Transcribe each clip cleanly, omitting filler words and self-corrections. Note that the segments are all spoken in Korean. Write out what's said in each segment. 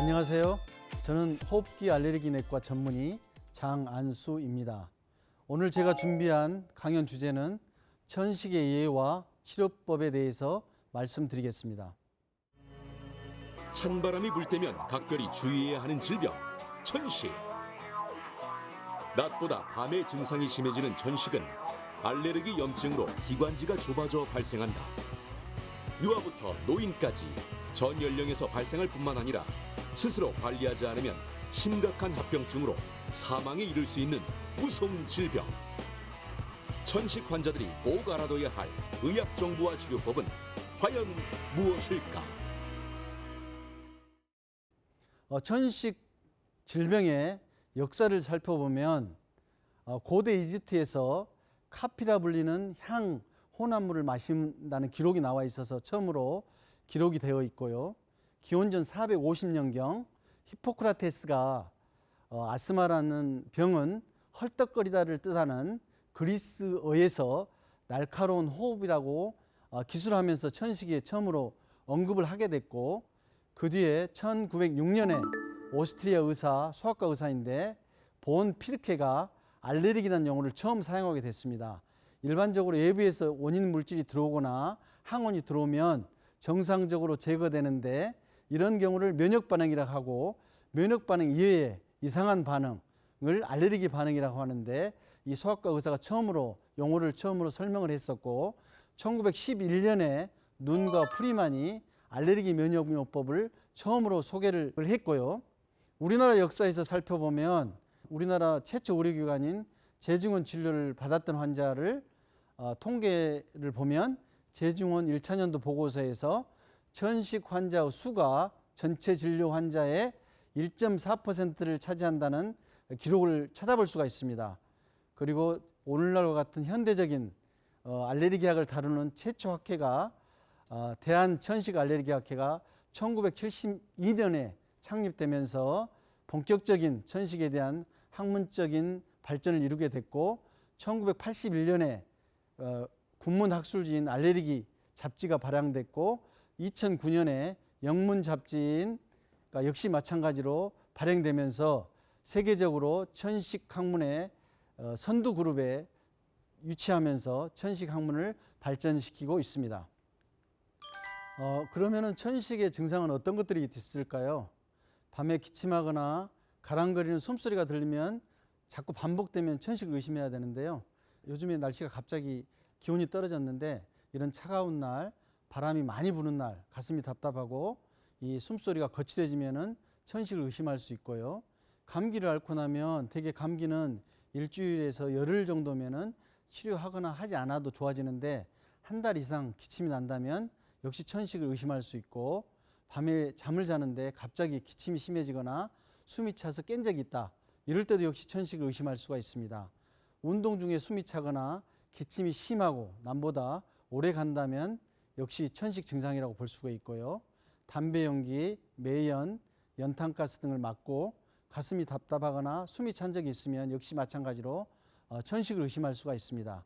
안녕하세요. 저는 호흡기 알레르기 내과 전문의 장안수입니다. 오늘 제가 준비한 강연 주제는 천식의 예와 치료법에 대해서 말씀드리겠습니다. 찬바람이 불 때면 각별히 주의해야 하는 질병, 천식. 낮보다 밤에 증상이 심해지는 천식은 알레르기 염증으로 기관지가 좁아져 발생한다. 유아부터 노인까지 전 연령에서 발생할 뿐만 아니라 스스로 관리하지 않으면 심각한 합병증으로 사망에 이를 수 있는 무서운 질병. 천식 환자들이 꼭 알아둬야 할 의학 정보와 치료법은 과연 무엇일까? 천식 질병의 역사를 살펴보면 고대 이집트에서 카피라 불리는 향 혼합물을 마신다는 기록이 나와 있어서 처음으로 기록이 되어 있고요. 기원전 450년경 히포크라테스가 아스마라는 병은 헐떡거리다를 뜻하는 그리스어에서 날카로운 호흡이라고 기술하면서 천식에 처음으로 언급을 하게 됐고, 그 뒤에 1906년에 오스트리아 의사, 소아과 의사인데 본 피르케가 알레르기라는 용어를 처음 사용하게 됐습니다. 일반적으로 외부에서 원인 물질이 들어오거나 항원이 들어오면 정상적으로 제거되는데 이런 경우를 면역 반응이라고 하고, 면역 반응 이외에 이상한 반응을 알레르기 반응이라고 하는데, 이 소아과 의사가 용어를 처음으로 설명을 했었고, 1911년에 눈과 프리만이 알레르기 면역요법을 처음으로 소개를 했고요. 우리나라 역사에서 살펴보면 우리나라 최초 의료기관인 제중원 진료를 받았던 환자를 통계를 보면 제중원 1차년도 보고서에서 천식 환자 수가 전체 진료 환자의 1.4%를 차지한다는 기록을 찾아볼 수가 있습니다. 그리고 오늘날과 같은 현대적인 알레르기학을 다루는 최초 학회가 대한천식알레르기학회가 1972년에 창립되면서 본격적인 천식에 대한 학문적인 발전을 이루게 됐고, 1981년에 국문학술지인 알레르기 잡지가 발행됐고, 2009년에 영문 잡지인 역시 마찬가지로 발행되면서 세계적으로 천식 학문의 선두 그룹에 위치하면서 천식 학문을 발전시키고 있습니다. 그러면은 천식의 증상은 어떤 것들이 있을까요? 밤에 기침하거나 가랑거리는 숨소리가 들리면 자꾸 반복되면 천식을 의심해야 되는데요. 요즘에 날씨가 갑자기 기온이 떨어졌는데 이런 차가운 날, 바람이 많이 부는 날 가슴이 답답하고 이 숨소리가 거칠어지면은 천식을 의심할 수 있고요. 감기를 앓고 나면 대개 감기는 일주일에서 열흘 정도면은 치료하거나 하지 않아도 좋아지는데, 한 달 이상 기침이 난다면 역시 천식을 의심할 수 있고, 밤에 잠을 자는데 갑자기 기침이 심해지거나 숨이 차서 깬 적이 있다, 이럴 때도 역시 천식을 의심할 수가 있습니다. 운동 중에 숨이 차거나 기침이 심하고 남보다 오래 간다면 역시 천식 증상이라고 볼 수가 있고요. 담배 연기, 매연, 연탄가스 등을 맞고 가슴이 답답하거나 숨이 찬 적이 있으면 역시 마찬가지로 천식을 의심할 수가 있습니다.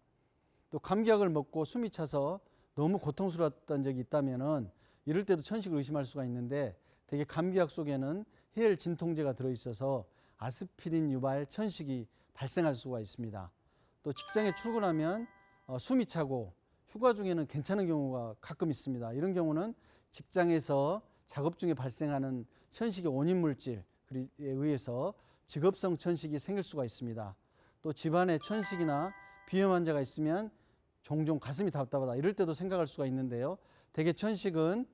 또 감기약을 먹고 숨이 차서 너무 고통스러웠던 적이 있다면은 이럴 때도 천식을 의심할 수가 있는데, 대개 감기약 속에는 해열 진통제가 들어있어서 아스피린 유발 천식이 발생할 수가 있습니다. 또 직장에 출근하면 숨이 차고 휴가 중에는 괜찮은 경우가 가끔 있습니다. 이런 경우는 직장에서 작업 중에 발생하는 천식의 원인 물질에 의해서 직업성 천식이 생길 수가 있습니다. 또 집안에 천식이나 비염 환자가 있으면 종종 가슴이 답답하다, 이럴 때도 생각할 수가 있는데요. 대개 천식은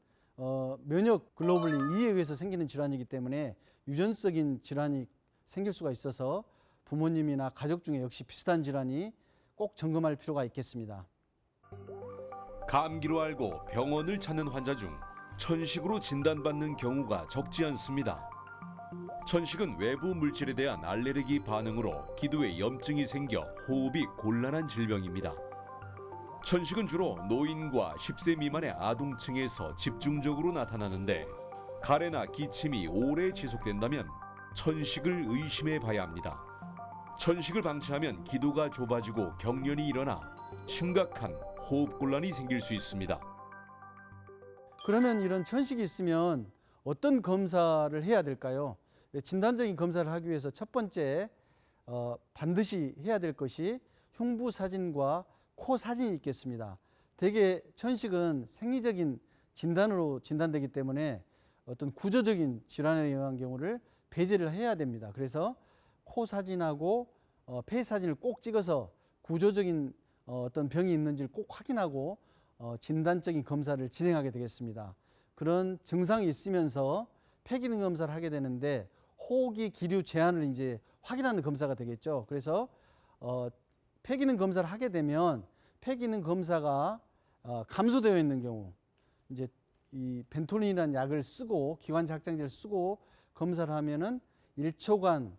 면역 글로불린 E에 의해서 생기는 질환이기 때문에 유전적인 질환이 생길 수가 있어서 부모님이나 가족 중에 역시 비슷한 질환이 꼭 점검할 필요가 있겠습니다. 감기로 알고 병원을 찾는 환자 중 천식으로 진단받는 경우가 적지 않습니다. 천식은 외부 물질에 대한 알레르기 반응으로 기도에 염증이 생겨 호흡이 곤란한 질병입니다. 천식은 주로 노인과 10세 미만의 아동층에서 집중적으로 나타나는데, 가래나 기침이 오래 지속된다면 천식을 의심해 봐야 합니다. 천식을 방치하면 기도가 좁아지고 경련이 일어나 심각한 호흡곤란이 생길 수 있습니다. 그러면 이런 천식이 있으면 어떤 검사를 해야 될까요? 진단적인 검사를 하기 위해서 첫 번째 반드시 해야 될 것이 흉부 사진과 코 사진이 있겠습니다. 대개 천식은 생리적인 진단으로 진단되기 때문에 어떤 구조적인 질환에 의한 경우를 배제를 해야 됩니다. 그래서 코 사진하고 폐 사진을 꼭 찍어서 구조적인 어떤 병이 있는지를 꼭 확인하고 진단적인 검사를 진행하게 되겠습니다. 그런 증상이 있으면서 폐기능 검사를 하게 되는데 호흡기 기류 제한을 이제 확인하는 검사가 되겠죠. 그래서 폐기능 검사를 하게 되면 폐기능 검사가 감소되어 있는 경우 이제 이 벤토린이라는 약을 쓰고 기관지 확장제를 쓰고 검사를 하면은 1초간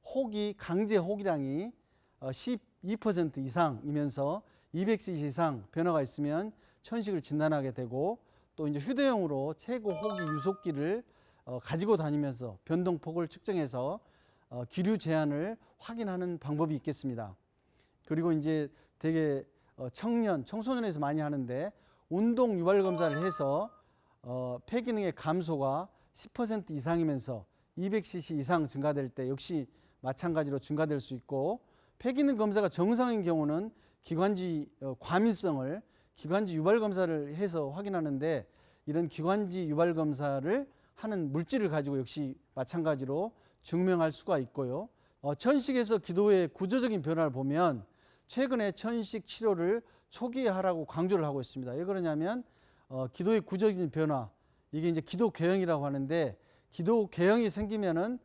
호기 강제 호기량이 12% 이상이면서 200cc 이상 변화가 있으면 천식을 진단하게 되고 또 이제 휴대용으로 최고 호기 유속기를 가지고 다니면서 변동폭을 측정해서 기류 제한을 확인하는 방법이 있겠습니다. 그리고 이제 되게 청소년에서 많이 하는데 운동 유발 검사를 해서 폐기능의 감소가 10% 이상이면서 200cc 이상 증가될 때 역시 마찬가지로 증가될 수 있고 폐기능 검사가 정상인 경우는 기관지 과민성을 기관지 유발 검사를 해서 확인하는데 이런 기관지 유발 검사를 하는 물질을 가지고 역시 마찬가지로 증명할 수가 있고요. 천식에서 기도의 구조적인 변화를 보면 최근에 천식 치료를 초기에 하라고 강조를 하고 있습니다. 왜 그러냐면 기도의 구조적인 변화 이게 이제 기도 궤형이라고 하는데 기도 궤형이 생기면은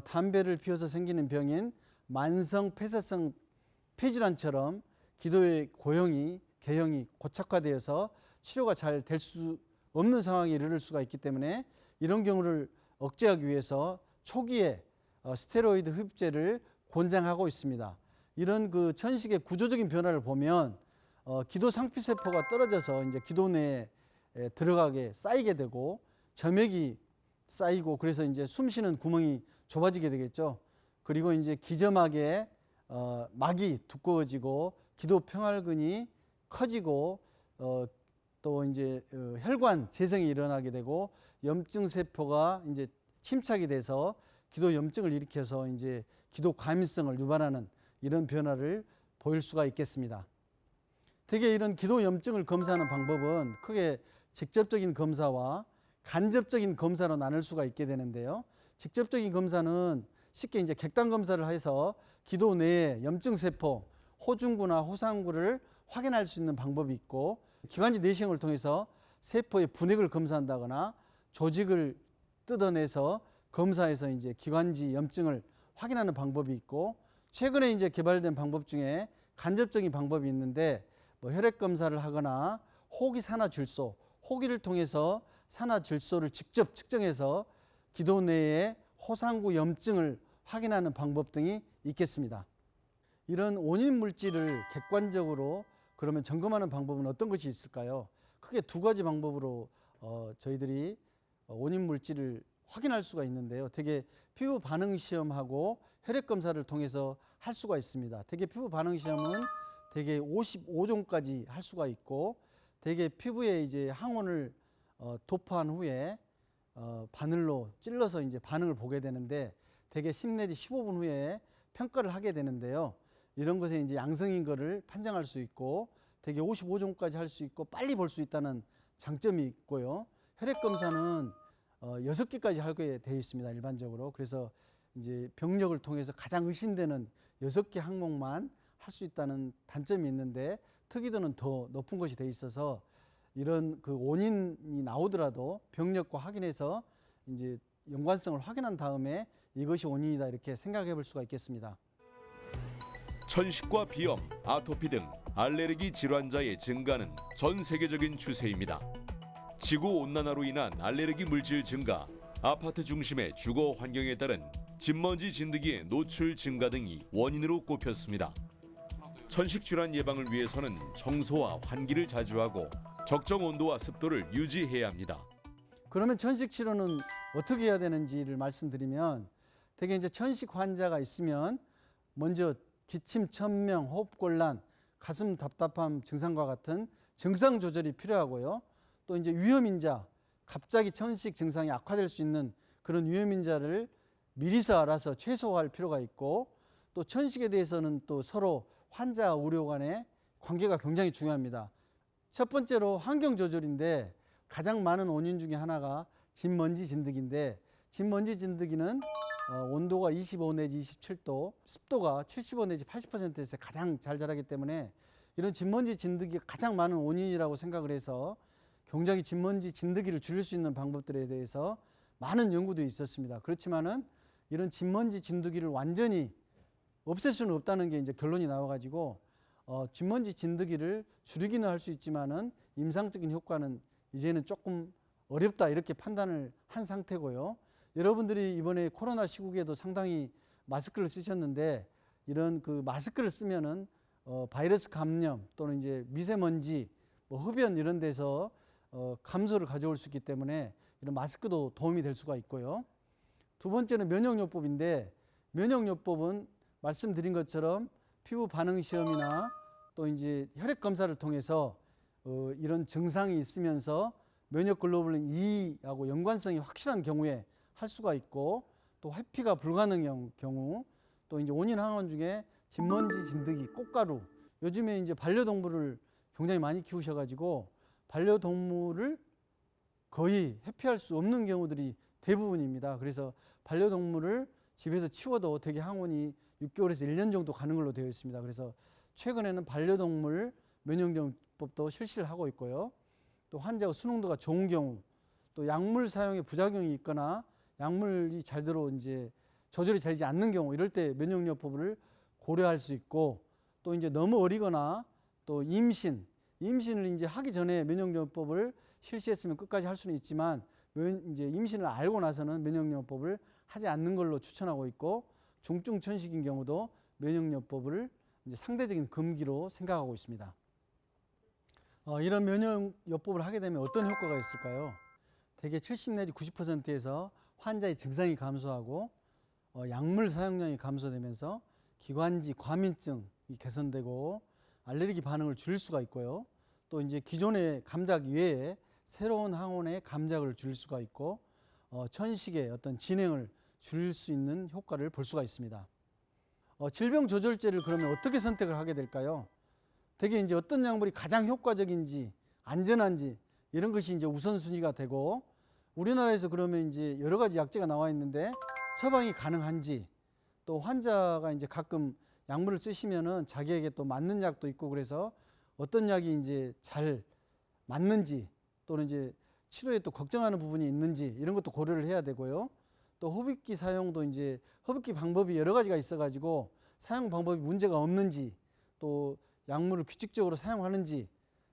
담배를 피워서 생기는 병인 만성 폐쇄성 폐질환처럼 기도의 궤형이 고착화되어서 치료가 잘 될 수 없는 상황에 이르를 수가 있기 때문에 이런 경우를 억제하기 위해서 초기에 스테로이드 흡입제를 권장하고 있습니다. 이런 그 천식의 구조적인 변화를 보면 기도 상피세포가 떨어져서 이제 기도 내에 들어가게 쌓이게 되고 점액이 쌓이고 그래서 이제 숨 쉬는 구멍이 좁아지게 되겠죠. 그리고 이제 기저막에 막이 두꺼워지고 기도 평활근이 커지고 또 이제 혈관 재생이 일어나게 되고 염증 세포가 이제 침착이 돼서 기도 염증을 일으켜서 이제 기도 과민성을 유발하는 이런 변화를 보일 수가 있겠습니다. 대개 이런 기도 염증을 검사하는 방법은 크게 직접적인 검사와 간접적인 검사로 나눌 수가 있게 되는데요. 직접적인 검사는 쉽게 이제 객단 검사를 해서 기도 내에 염증 세포, 호중구나 호상구를 확인할 수 있는 방법이 있고 기관지 내시경을 통해서 세포의 분액을 검사한다거나 조직을 뜯어내서 검사해서 이제 기관지 염증을 확인하는 방법이 있고 최근에 이제 개발된 방법 중에 간접적인 방법이 있는데 뭐 혈액 검사를 하거나 호기 산화질소, 호기를 통해서 산화질소를 직접 측정해서 기도 내에 호상구 염증을 확인하는 방법 등이 있겠습니다. 이런 원인 물질을 객관적으로 그러면 점검하는 방법은 어떤 것이 있을까요? 크게 두 가지 방법으로 저희들이 원인 물질을 확인할 수가 있는데요. 대개 피부 반응 시험하고 혈액 검사를 통해서 할 수가 있습니다. 대개 피부 반응 시험은 대개 55종까지 할 수가 있고 대개 피부에 이제 항원을 도포한 후에 바늘로 찔러서 이제 반응을 보게 되는데 대개 10 내지 15분 후에 평가를 하게 되는데요. 이런 것에 이제 양성인 거를 판정할 수 있고 대개 55종까지 할 수 있고 빨리 볼 수 있다는 장점이 있고요. 혈액 검사는 6개까지 하게 되어 있습니다. 일반적으로. 그래서 이제 병력을 통해서 가장 의심되는 6개 항목만 할 수 있다는 단점이 있는데 특이도는 더 높은 것이 되어 있어서 이런 그 원인이 나오더라도 병력과 확인해서 이제 연관성을 확인한 다음에 이것이 원인이다 이렇게 생각해 볼 수가 있겠습니다. 천식과 비염, 아토피 등 알레르기 질환자의 증가는 전 세계적인 추세입니다. 지구온난화로 인한 알레르기 물질 증가, 아파트 중심의 주거 환경에 따른 진먼지 진드기의 노출 증가 등이 원인으로 꼽혔습니다. 천식 질환 예방을 위해서는 청소와 환기를 자주 하고 적정 온도와 습도를 유지해야 합니다. 그러면 천식 치료는 어떻게 해야 되는지를 말씀드리면 대개 이제 천식 환자가 있으면 먼저 기침, 천명, 호흡곤란, 가슴 답답함 증상과 같은 증상 조절이 필요하고요. 또 이제 위험인자, 갑자기 천식 증상이 악화될 수 있는 그런 위험인자를 미리서 알아서 최소화할 필요가 있고, 또 천식에 대해서는 또 서로 환자 의료 간의 관계가 굉장히 중요합니다. 첫 번째로 환경 조절인데, 가장 많은 원인 중에 하나가 진먼지 진드기인데, 진먼지 진드기는 온도가 25 내지 27도, 습도가 75 내지 80%에서 가장 잘 자라기 때문에 이런 진먼지 진드기가 가장 많은 원인이라고 생각을 해서 굉장히 진먼지 진드기를 줄일 수 있는 방법들에 대해서 많은 연구들이 있었습니다. 그렇지만은 이런 진먼지 진드기를 완전히 없앨 수는 없다는 게 이제 결론이 나와가지고 진먼지 진드기를 줄이기는 할 수 있지만은 임상적인 효과는 이제는 조금 어렵다, 이렇게 판단을 한 상태고요. 여러분들이 이번에 코로나 시국에도 상당히 마스크를 쓰셨는데, 이런 그 마스크를 쓰면은 바이러스 감염 또는 이제 미세먼지, 흡연 이런 데서 감소를 가져올 수 있기 때문에 이런 마스크도 도움이 될 수가 있고요. 두 번째는 면역요법인데, 면역요법은 말씀드린 것처럼 피부 반응 시험이나 또 이제 혈액 검사를 통해서 이런 증상이 있으면서 면역 글로불린 E하고 연관성이 확실한 경우에 할 수가 있고, 또 회피가 불가능한 경우, 또 이제 원인 항원 중에 진먼지 진드기, 꽃가루, 요즘에 이제 반려동물을 굉장히 많이 키우셔가지고 반려동물을 거의 회피할 수 없는 경우들이 대부분입니다. 그래서 반려동물을 집에서 치워도 되게 항원이 6개월에서 1년 정도 가는 걸로 되어 있습니다. 그래서 최근에는 반려동물 면역요법도 실시를 하고 있고요. 또 환자가 수능도가 좋은 경우, 또 약물 사용에 부작용이 있거나 약물이 제대로 이제 조절이 되지 않는 경우, 이럴 때 면역요법을 고려할 수 있고, 또 이제 너무 어리거나 또 임신을 이제 하기 전에 면역요법을 실시했으면 끝까지 할 수는 있지만, 이제 임신을 알고 나서는 면역요법을 하지 않는 걸로 추천하고 있고, 중증 천식인 경우도 면역요법을 이제 상대적인 금기로 생각하고 있습니다. 이런 면역요법을 하게 되면 어떤 효과가 있을까요? 대개 70 내지 90%에서 환자의 증상이 감소하고 약물 사용량이 감소되면서 기관지 과민증이 개선되고 알레르기 반응을 줄일 수가 있고요. 또 이제 기존의 감작 외에 새로운 항원의 감작을 줄일 수가 있고 천식의 어떤 진행을 줄일 수 있는 효과를 볼 수가 있습니다. 질병 조절제를 그러면 어떻게 선택을 하게 될까요? 대개 이제 어떤 약물이 가장 효과적인지 안전한지 이런 것이 이제 우선순위가 되고, 우리나라에서 그러면 이제 여러 가지 약제가 나와 있는데 처방이 가능한지, 또 환자가 이제 가끔 약물을 쓰시면은 자기에게 또 맞는 약도 있고, 그래서 어떤 약이 이제 잘 맞는지, 또는 이제 치료에 또 걱정하는 부분이 있는지 이런 것도 고려를 해야 되고요. 또 흡입기 사용도 이제 흡입기 방법이 여러 가지가 있어가지고 사용 방법이 문제가 없는지, 또 약물을 규칙적으로 사용하는지,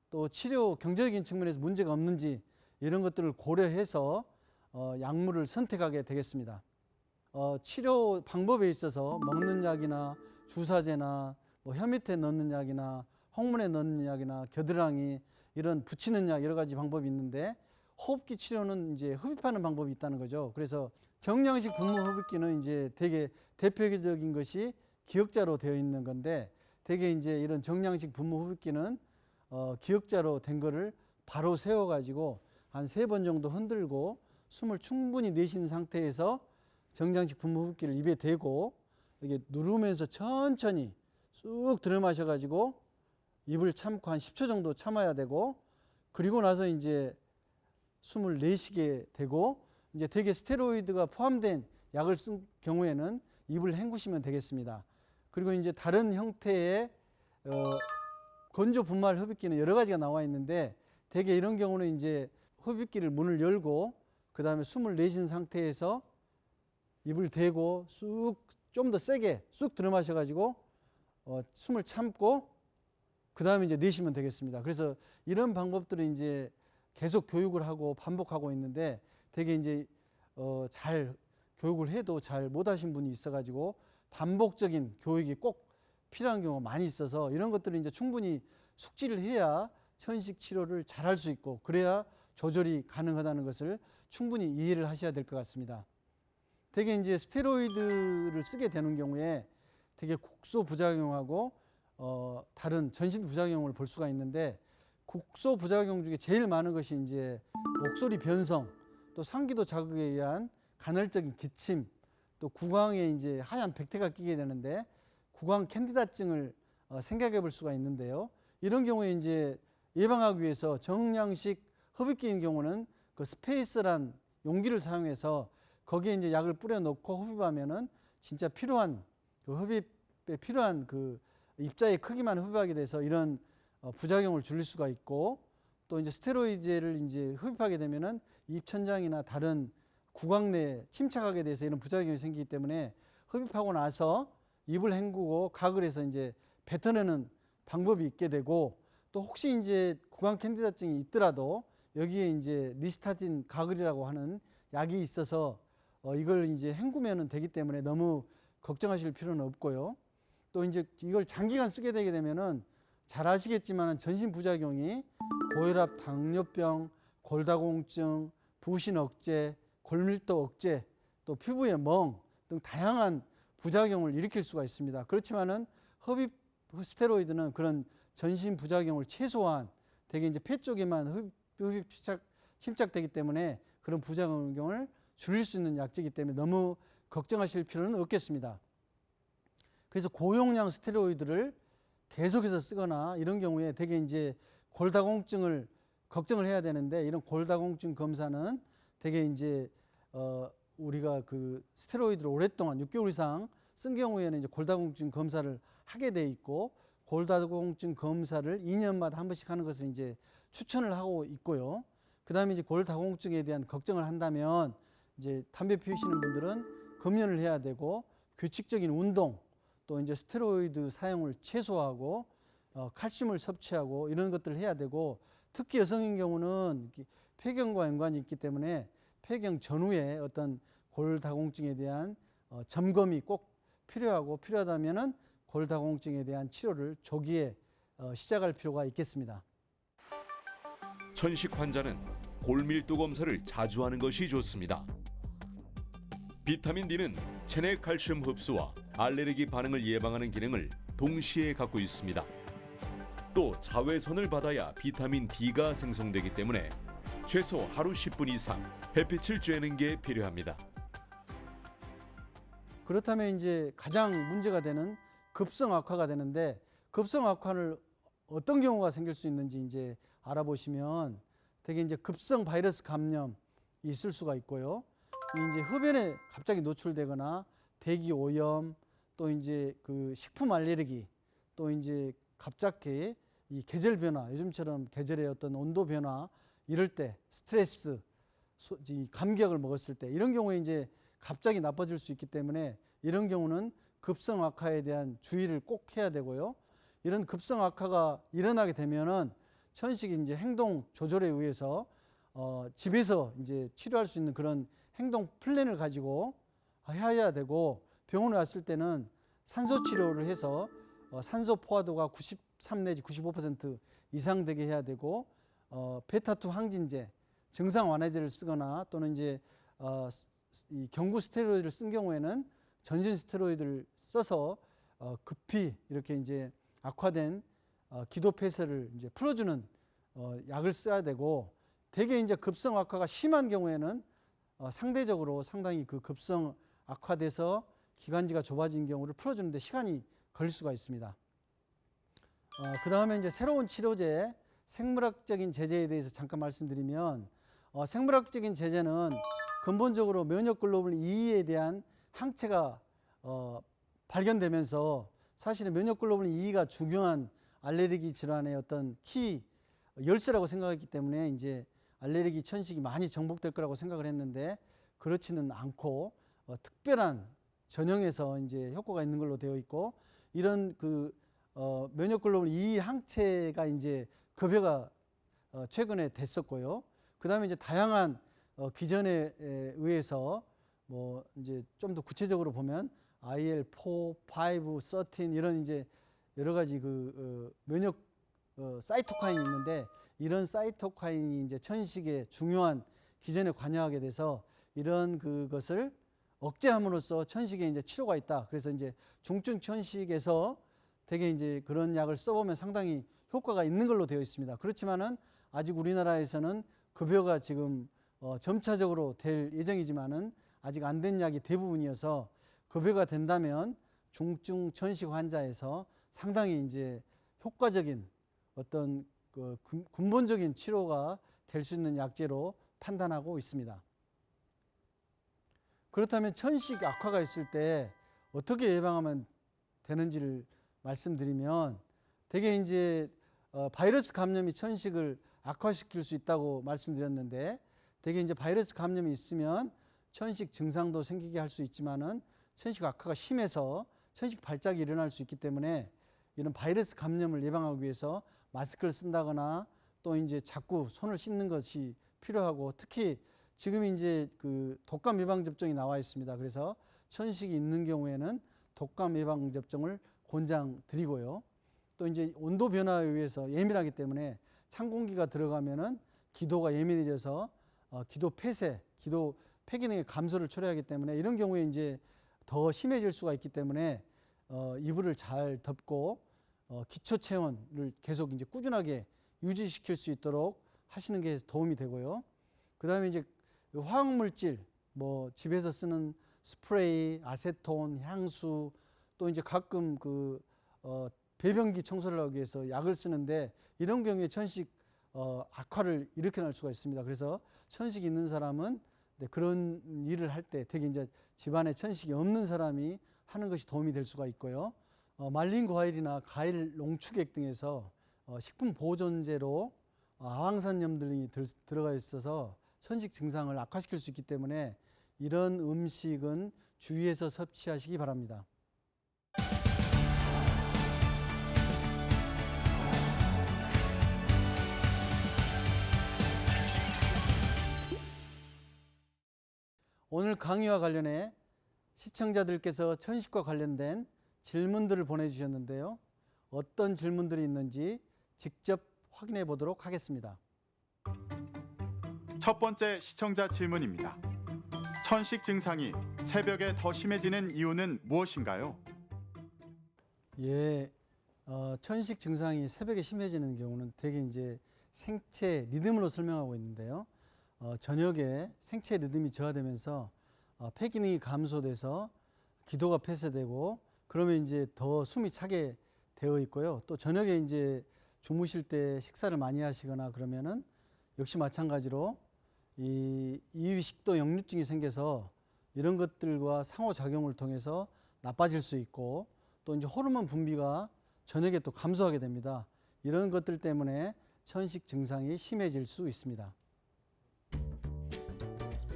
또 치료 경제적인 측면에서 문제가 없는지 이런 것들을 고려해서 약물을 선택하게 되겠습니다. 치료 방법에 있어서 먹는 약이나 주사제나 혀 밑에 넣는 약이나 항문에 넣는 약이나 겨드랑이 이런 붙이는 약 여러 가지 방법이 있는데, 호흡기 치료는 이제 흡입하는 방법이 있다는 거죠. 그래서 정량식 분무 흡입기는 이제 되게 대표적인 것이 기역자로 되어 있는 건데, 되게 이제 이런 정량식 분무 흡입기는 기역자로 된 거를 바로 세워 가지고 한 3번 정도 흔들고 숨을 충분히 내쉬는 상태에서 정량식 분무 흡입기를 입에 대고 이게 누르면서 천천히 쑥 들여 마셔 가지고 입을 참고 한 10초 정도 참아야 되고, 그리고 나서 이제 숨을 내쉬게 되고, 이제 되게 스테로이드가 포함된 약을 쓴 경우에는 입을 헹구시면 되겠습니다. 그리고 이제 다른 형태의 건조 분말 흡입기는 여러 가지가 나와 있는데, 대개 이런 경우는 이제 흡입기를 문을 열고 그 다음에 숨을 내쉰 상태에서 입을 대고 쑥 좀 더 세게 쑥 들여 마셔 가지고 숨을 참고 그 다음에 이제 내쉬면 되겠습니다. 그래서 이런 방법들을 이제 계속 교육을 하고 반복하고 있는데, 되게 이제 잘 교육을 해도 잘 못하신 분이 있어가지고 반복적인 교육이 꼭 필요한 경우가 많이 있어서, 이런 것들을 이제 충분히 숙지를 해야 천식 치료를 잘 할 수 있고, 그래야 조절이 가능하다는 것을 충분히 이해를 하셔야 될 것 같습니다. 되게 이제 스테로이드를 쓰게 되는 경우에 되게 국소 부작용하고 다른 전신 부작용을 볼 수가 있는데, 국소 부작용 중에 제일 많은 것이 이제 목소리 변성, 또 상기도 자극에 의한 간헐적인 기침, 또 구강에 이제 하얀 백태가 끼게 되는데 구강 캔디다증을 생각해 볼 수가 있는데요. 이런 경우에 이제 예방하기 위해서 정량식 흡입기인 경우는 그 스페이스란 용기를 사용해서 거기에 이제 약을 뿌려 넣고 흡입하면은 진짜 필요한 그 흡입에 필요한 그 입자의 크기만 흡입하게 돼서 이런 부작용을 줄일 수가 있고, 또 이제 스테로이드를 이제 흡입하게 되면은 입천장이나 다른 구강 내에 침착하게 돼서 이런 부작용이 생기기 때문에 흡입하고 나서 입을 헹구고 각을 해서 이제 뱉어내는 방법이 있게 되고, 또 혹시 이제 구강 캔디다증이 있더라도 여기에 이제 니스타틴 가글이라고 하는 약이 있어서 이걸 이제 헹구면 되기 때문에 너무 걱정하실 필요는 없고요. 또 이제 이걸 장기간 쓰게 되게 되면은 잘 아시겠지만 전신 부작용이 고혈압, 당뇨병, 골다공증, 부신 억제, 골밀도 억제, 또 피부의 멍 등 다양한 부작용을 일으킬 수가 있습니다. 그렇지만은 흡입 스테로이드는 그런 전신 부작용을 최소한 되게 이제 폐 쪽에만 흡입 침착되기 때문에 그런 부작용을 줄일 수 있는 약제이기 때문에 너무 걱정하실 필요는 없겠습니다. 그래서 고용량 스테로이드를 계속해서 쓰거나 이런 경우에 되게 이제 골다공증을 걱정을 해야 되는데, 이런 골다공증 검사는 되게 이제 우리가 그 스테로이드를 오랫동안 6개월 이상 쓴 경우에는 이제 골다공증 검사를 하게 돼 있고, 골다공증 검사를 2년마다 한 번씩 하는 것을 이제 추천을 하고 있고요. 그다음에 이제 골다공증에 대한 걱정을 한다면 이제 담배 피우시는 분들은 금연을 해야 되고, 규칙적인 운동, 또 이제 스테로이드 사용을 최소화하고 칼슘을 섭취하고 이런 것들을 해야 되고, 특히 여성인 경우는 폐경과 연관이 있기 때문에 폐경 전후에 어떤 골다공증에 대한 점검이 꼭 필요하고, 필요하다면은 골다공증에 대한 치료를 조기에 시작할 필요가 있겠습니다. 천식 환자는 골밀도 검사를 자주 하는 것이 좋습니다. 비타민 D는 체내 칼슘 흡수와 알레르기 반응을 예방하는 기능을 동시에 갖고 있습니다. 또 자외선을 받아야 비타민 D가 생성되기 때문에 최소 하루 10분 이상 햇빛을 쬐는 게 필요합니다. 그렇다면 이제 가장 문제가 되는 급성 악화가 되는데, 급성 악화를 어떤 경우가 생길 수 있는지 이제 알아보시면 되게 이제 급성 바이러스 감염이 있을 수가 있고요. 이제 흡연에 갑자기 노출되거나 대기 오염, 또 이제 그 식품 알레르기, 또 이제 갑자기 이 계절 변화, 요즘처럼 계절의 어떤 온도 변화 이럴 때 스트레스, 감기약을 먹었을 때 이런 경우에 이제 갑자기 나빠질 수 있기 때문에 이런 경우는 급성 악화에 대한 주의를 꼭 해야 되고요. 이런 급성 악화가 일어나게 되면은 천식이 이제 행동 조절에 의해서 집에서 이제 치료할 수 있는 그런 행동 플랜을 가지고 해야 되고, 병원에 왔을 때는 산소 치료를 해서 산소 포화도가 93 내지 95% 이상 되게 해야 되고, 베타2 항진제, 증상 완화제를 쓰거나 또는 이제 이 경구 스테로이드를 쓴 경우에는 전신 스테로이드를 써서 급히 이렇게 이제 악화된 기도 폐쇄를 이제 풀어주는 약을 써야 되고, 대개 이제 급성 악화가 심한 경우에는 상대적으로 상당히 그 급성 악화돼서 기관지가 좁아진 경우를 풀어주는데 시간이 걸릴 수가 있습니다. 그 다음에 이제 새로운 치료제, 생물학적인 제제에 대해서 잠깐 말씀드리면, 생물학적인 제제는 근본적으로 면역글로불린 E에 대한 항체가 발견되면서, 사실은 면역글로불린 E가 중요한 알레르기 질환의 어떤 키 열쇠라고 생각했기 때문에 이제 알레르기 천식이 많이 정복될 거라고 생각을 했는데, 그렇지는 않고 특별한 전형에서 이제 효과가 있는 걸로 되어 있고, 이런 그 면역글로불린 E 항체가 이제 급여가 최근에 됐었고요. 그 다음에 이제 다양한 기전에 의해서 뭐 이제 좀 더 구체적으로 보면 IL-4, 5, 13 이런 이제 여러 가지 그 면역 사이토카인이 있는데, 이런 사이토카인이 이제 천식의 중요한 기전에 관여하게 돼서 이런 그것을 억제함으로써 천식에 이제 치료가 있다. 그래서 이제 중증 천식에서 되게 이제 그런 약을 써보면 상당히 효과가 있는 걸로 되어 있습니다. 그렇지만은 아직 우리나라에서는 급여가 지금 점차적으로 될 예정이지만은 아직 안 된 약이 대부분이어서 급여가 된다면 중증 천식 환자에서 상당히 이제 효과적인 어떤 그 근본적인 치료가 될 수 있는 약제로 판단하고 있습니다. 그렇다면 천식 악화가 있을 때 어떻게 예방하면 되는지를 말씀드리면, 대개 이제 바이러스 감염이 천식을 악화시킬 수 있다고 말씀드렸는데, 대개 이제 바이러스 감염이 있으면 천식 증상도 생기게 할 수 있지만은 천식 악화가 심해서 천식 발작이 일어날 수 있기 때문에 이런 바이러스 감염을 예방하기 위해서 마스크를 쓴다거나 또 이제 자꾸 손을 씻는 것이 필요하고, 특히 지금 이제 그 독감 예방 접종이 나와 있습니다. 그래서 천식이 있는 경우에는 독감 예방 접종을 권장드리고요. 또 이제 온도 변화에 의해서 예민하기 때문에 찬 공기가 들어가면은 기도가 예민해져서 기도 폐쇄, 기도 폐기능의 감소를 초래하기 때문에 이런 경우에 이제 더 심해질 수가 있기 때문에 이불을 잘 덮고 기초 체온을 계속 이제 꾸준하게 유지시킬 수 있도록 하시는 게 도움이 되고요. 그다음에 이제 화학물질, 뭐 집에서 쓰는 스프레이, 아세톤, 향수, 또 이제 가끔 그 배변기 청소를 하기 위해서 약을 쓰는데 이런 경우에 천식 악화를 일으켜낼 수가 있습니다. 그래서 천식이 있는 사람은 그런 일을 할 때 되게 이제 집안에 천식이 없는 사람이 하는 것이 도움이 될 수가 있고요. 말린 과일이나 과일 농축액 등에서 식품 보존제로 아황산염 등이 들어가 있어서 천식 증상을 악화시킬 수 있기 때문에 이런 음식은 주의해서 섭취하시기 바랍니다. 오늘 강의와 관련해 시청자들께서 천식과 관련된 질문들을 보내주셨는데요. 어떤 질문들이 있는지 직접 확인해 보도록 하겠습니다. 첫 번째 시청자 질문입니다. 천식 증상이 새벽에 더 심해지는 이유는 무엇인가요? 예, 천식 증상이 새벽에 심해지는 경우는 대개 이제 생체 리듬으로 설명하고 있는데요. 저녁에 생체 리듬이 저하되면서 폐기능이 감소돼서 기도가 폐쇄되고 그러면 이제 더 숨이 차게 되어 있고요. 또 저녁에 이제 주무실 때 식사를 많이 하시거나 그러면은 역시 마찬가지로 이 이유식도 역류증이 생겨서 이런 것들과 상호작용을 통해서 나빠질 수 있고, 또 이제 호르몬 분비가 저녁에 또 감소하게 됩니다. 이런 것들 때문에 천식 증상이 심해질 수 있습니다.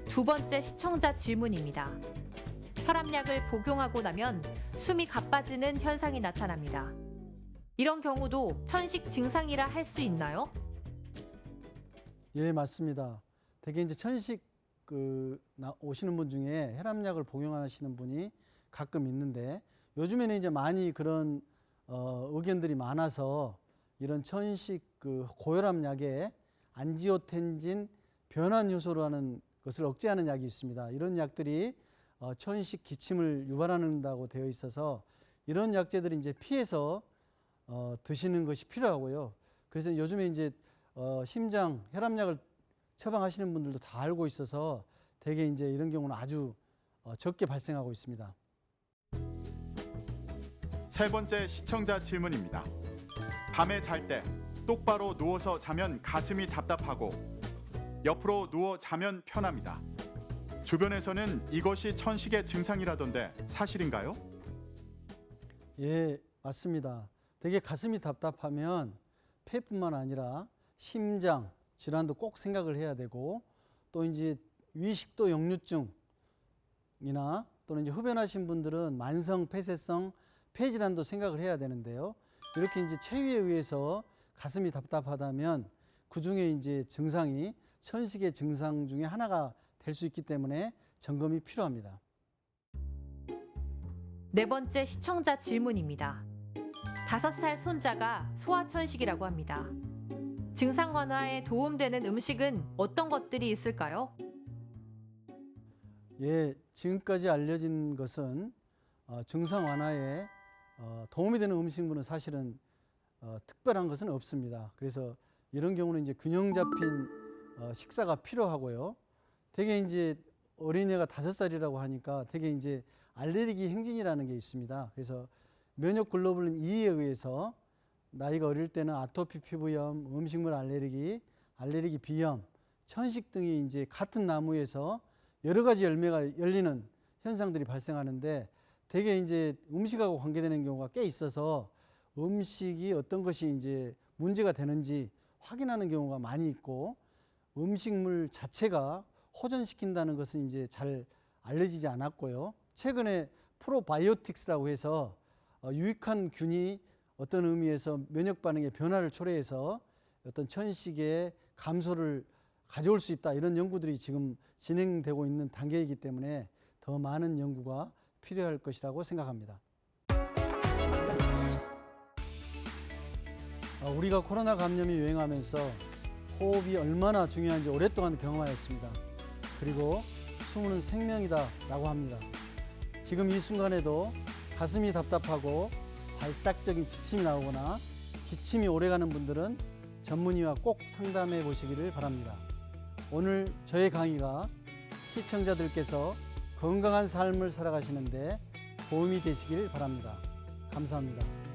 두 번째 시청자 질문입니다. 혈압약을 복용하고 나면 숨이 가빠지는 현상이 나타납니다. 이런 경우도 천식 증상이라 할 수 있나요? 예, 맞습니다. 대개 이제 천식 오시는 분 중에 혈압약을 복용하시는 분이 가끔 있는데, 요즘에는 이제 많이 그런 의견들이 많아서 이런 천식 고혈압 약에 안지오텐진 변환 효소라는 것을 억제하는 약이 있습니다. 이런 약들이 천식 기침을 유발한다고 되어 있어서 이런 약제들이 이제 피해서 드시는 것이 필요하고요. 그래서 요즘에 이제 심장 혈압약을 처방하시는 분들도 다 알고 있어서 대개 이제 이런 경우는 아주 적게 발생하고 있습니다. 세 번째 시청자 질문입니다. 밤에 잘 때 똑바로 누워서 자면 가슴이 답답하고 옆으로 누워 자면 편합니다. 주변에서는 이것이 천식의 증상이라던데 사실인가요? 예, 맞습니다. 되게 가슴이 답답하면 폐뿐만 아니라 심장 질환도 꼭 생각을 해야 되고, 또 이제 위식도 역류증이나 또는 이제 흡연하신 분들은 만성 폐쇄성 폐질환도 생각을 해야 되는데요. 이렇게 이제 체위에 의해서 가슴이 답답하다면 그 중에 이제 증상이 천식의 증상 중에 하나가 될 수 있기 때문에 점검이 필요합니다. 네 번째 시청자 질문입니다. 5살 손자가 소아천식이라고 합니다. 증상 완화에 도움되는 음식은 어떤 것들이 있을까요? 예, 지금까지 알려진 것은 증상 완화에 도움이 되는 음식물은 사실은 특별한 것은 없습니다. 그래서 이런 경우는 이제 균형 잡힌 식사가 필요하고요. 대개 이제 어린애가 5살이라고 하니까 대개 이제 알레르기 행진이라는 게 있습니다. 그래서 면역 글로불린 E에 의해서 나이가 어릴 때는 아토피 피부염, 음식물 알레르기, 알레르기 비염, 천식 등이 이제 같은 나무에서 여러 가지 열매가 열리는 현상들이 발생하는데 대개 이제 음식하고 관계되는 경우가 꽤 있어서 음식이 어떤 것이 이제 문제가 되는지 확인하는 경우가 많이 있고 음식물 자체가 호전시킨다는 것은 이제 잘 알려지지 않았고요. 최근에 프로바이오틱스라고 해서 유익한 균이 어떤 의미에서 면역 반응의 변화를 초래해서 어떤 천식의 감소를 가져올 수 있다, 이런 연구들이 지금 진행되고 있는 단계이기 때문에 더 많은 연구가 필요할 것이라고 생각합니다. 우리가 코로나 감염이 유행하면서 호흡이 얼마나 중요한지 오랫동안 경험하였습니다. 그리고 숨은 생명이다라고 합니다. 지금 이 순간에도 가슴이 답답하고 발작적인 기침이 나오거나 기침이 오래가는 분들은 전문의와 꼭 상담해 보시기를 바랍니다. 오늘 저의 강의가 시청자들께서 건강한 삶을 살아가시는데 도움이 되시길 바랍니다. 감사합니다.